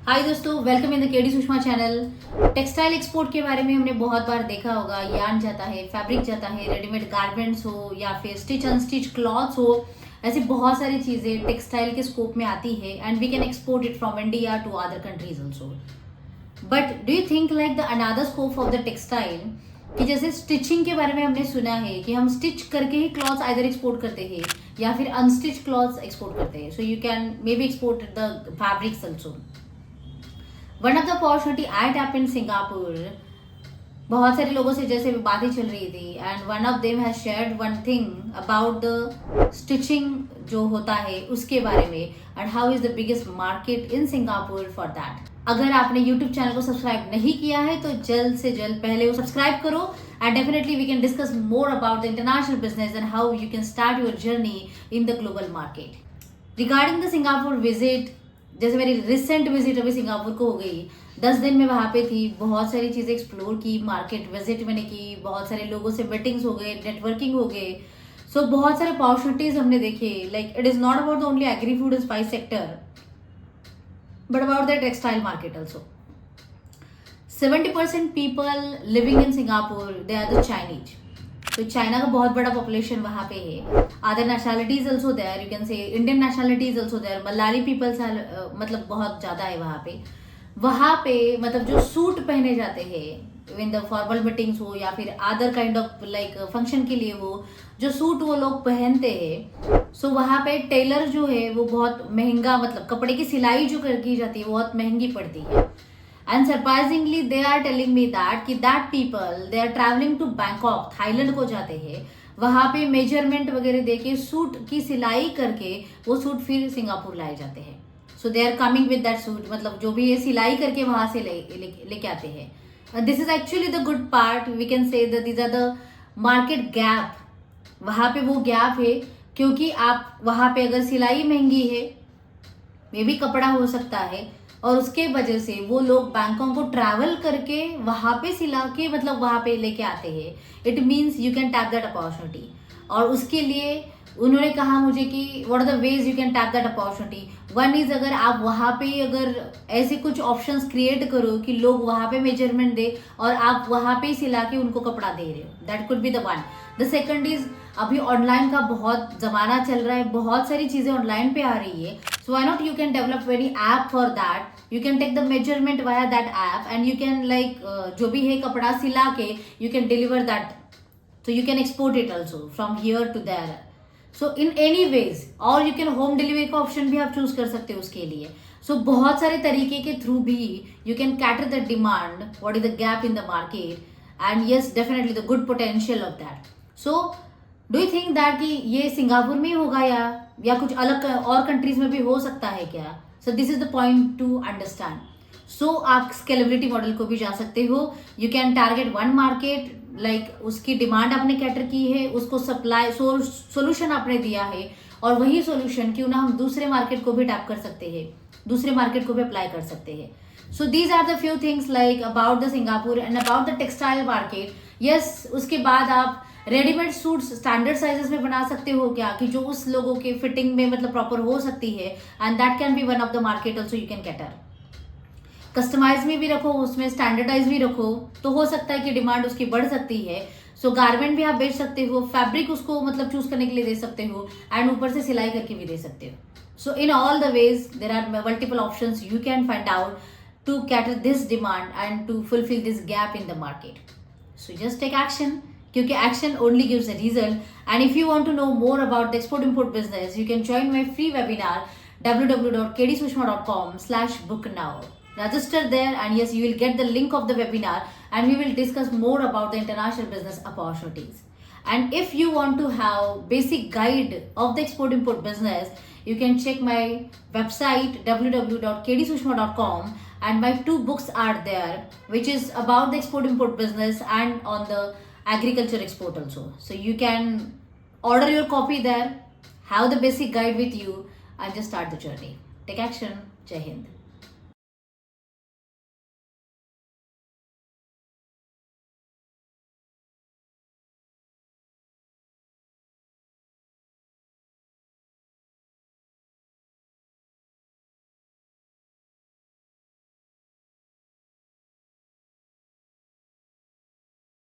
हाय दोस्तों, welcome in the KD Sushma channel. Textile export के बारे में हमने बहुत बार देखा होगा। यार्न जाता है, फैब्रिक जाता है, रेडीमेड गारमेंट्स हो या फिर स्टिच अनस्टिच क्लॉथ्स हो, ऐसी बहुत सारी चीजें टेक्सटाइल के स्कोप में आती है and we can export it from India to other countries also. But do you think like the another scope of the textile कि जैसे स्टिचिंग के बारे में हमने सुना है कि हम स्टिच करके ही क्लॉथ्स आइदर एक्सपोर्ट करते हैं या फिर अनस्टिच क्लॉथ्स एक्सपोर्ट करते हैं। So you can may be export the fabrics also. One of the opportunity I tap in Singapore, बहुत सारे लोगों से जैसे बातें चल रही थी and one of them has shared one thing about the stitching जो होता है उसके बारे में and how is the biggest market in Singapore for that. अगर आपने यूट्यूब चैनल को सब्सक्राइब नहीं किया है तो जल्द से जल्द पहले वो सब्सक्राइब करो and definitely we can discuss more about the international business and how you can start your journey in the global market. Regarding the Singapore visit, जैसे मेरी रिसेंट विजिट अभी सिंगापुर को हो गई, 10 दिन में वहाँ पे थी, बहुत सारी चीज़ें एक्सप्लोर की, मार्केट विजिट मैंने की, बहुत सारे लोगों से मीटिंग्स हो गए, नेटवर्किंग हो गए। सो बहुत सारे अपॉर्चुनिटीज हमने देखे। Like it is not about the only agri food and spice sector but about the textile market also. 70% people living in Singapore they are the Chinese. तो चाइना का बहुत बड़ा पॉपुलेशन वहाँ पे है। Other nationalities also there, you can say Indian nationalities also there, Malay peoples मतलब बहुत ज़्यादा है वहाँ पे। वहाँ पे मतलब जो सूट पहने जाते हैं इन द फॉर्मल मीटिंग्स हो या फिर other kind of like function के लिए हो, जो सूट वो लोग पहनते हैं, सो वहाँ पे टेलर जो है वो बहुत महंगा, मतलब कपड़े की सिलाई जो की जाती है वो बहुत महंगी पड़ती है। And surprisingly, they are telling me that people they are traveling to Bangkok, Thailand को जाते हैं, वहाँ पे मेजरमेंट वगैरह देके सूट की सिलाई करके वो सूट फिर सिंगापुर लाए जाते हैं। So they are coming with that suit, मतलब जो भी ये सिलाई करके वहाँ से लेके आते हैं। This is actually the good part, we can say this are the market gap. वहाँ पे वो गैप है क्योंकि आप वहाँ पे अगर सिलाई महंगी है, मे भी कपड़ा हो सकता है, और उसके वजह से वो लोग बैंकॉक को ट्रैवल करके वहाँ पे सिला के मतलब वहाँ पे लेके आते हैं। It means you can tap that opportunity. और उसके लिए उन्होंने कहा मुझे कि what are the ways you can tap that opportunity. One is, अगर आप वहाँ पे अगर ऐसे कुछ ऑप्शंस क्रिएट करो कि लोग वहाँ पे मेजरमेंट दे और आप वहाँ पे सिला के उनको कपड़ा दे रहे हो, that could be the one. The second is, अभी ऑनलाइन का बहुत जमाना चल रहा है, बहुत सारी चीजें ऑनलाइन पे आ रही है। So why not you can develop any app for that? You can take the measurement via that app and you can like जो भी है कपड़ा सिला के you can deliver that. So you can export it also from here to there. So in any ways, और you can home delivery का option भी आप choose कर सकते हो उसके लिए। So बहुत सारे तरीके के through भी you can cater the demand, what is the gap in the market, and yes, definitely the good potential of that. So do you think that कि ये सिंगापुर में ही होगा या कुछ अलग और कंट्रीज में भी हो सकता है क्या? So this is the point to understand. So आप स्केलेबिलिटी मॉडल को भी जा सकते हो। You can target one market, like उसकी डिमांड आपने कैटर की है, उसको सप्लाई सोल्यूशन आपने दिया है, और वही सोल्यूशन क्यों ना हम दूसरे मार्केट को भी टैप कर सकते हैं, दूसरे मार्केट को भी अप्लाई कर सकते हैं। So these are the few things like about the Singapore and about the textile market. Yes, उसके बाद आप रेडीमेड सूट्स स्टैंडर्ड साइजेस में बना सकते हो क्या, कि जो उस लोगों के फिटिंग में मतलब प्रॉपर हो सकती है, and that can be one of the market also you can cater. Customise में भी रखो, उसमें स्टैंडर्डाइज भी रखो, तो हो सकता है कि डिमांड उसकी बढ़ सकती है। सो गारमेंट भी आप बेच सकते हो, फैब्रिक उसको मतलब चूज करने के लिए दे सकते हो, एंड ऊपर से सिलाई करके भी दे सकते हो। So in all the ways there are multiple options you can find out to cater this demand and to fulfil this gap in the market. So just take action, क्योंकि action only gives a result. And if you want to know more about the export import business, you can join my free webinar www.kdsushma.com/book now. Register there and yes, you will get the link of the webinar and we will discuss more about the international business opportunities. And if you want to have basic guide of the export import business, you can check my website www.kdsushma.com, and my 2 books are there which is about the export import business and on the agriculture export also. So you can order your copy there, have the basic guide with you and just start the journey. Take action. Jai Hind.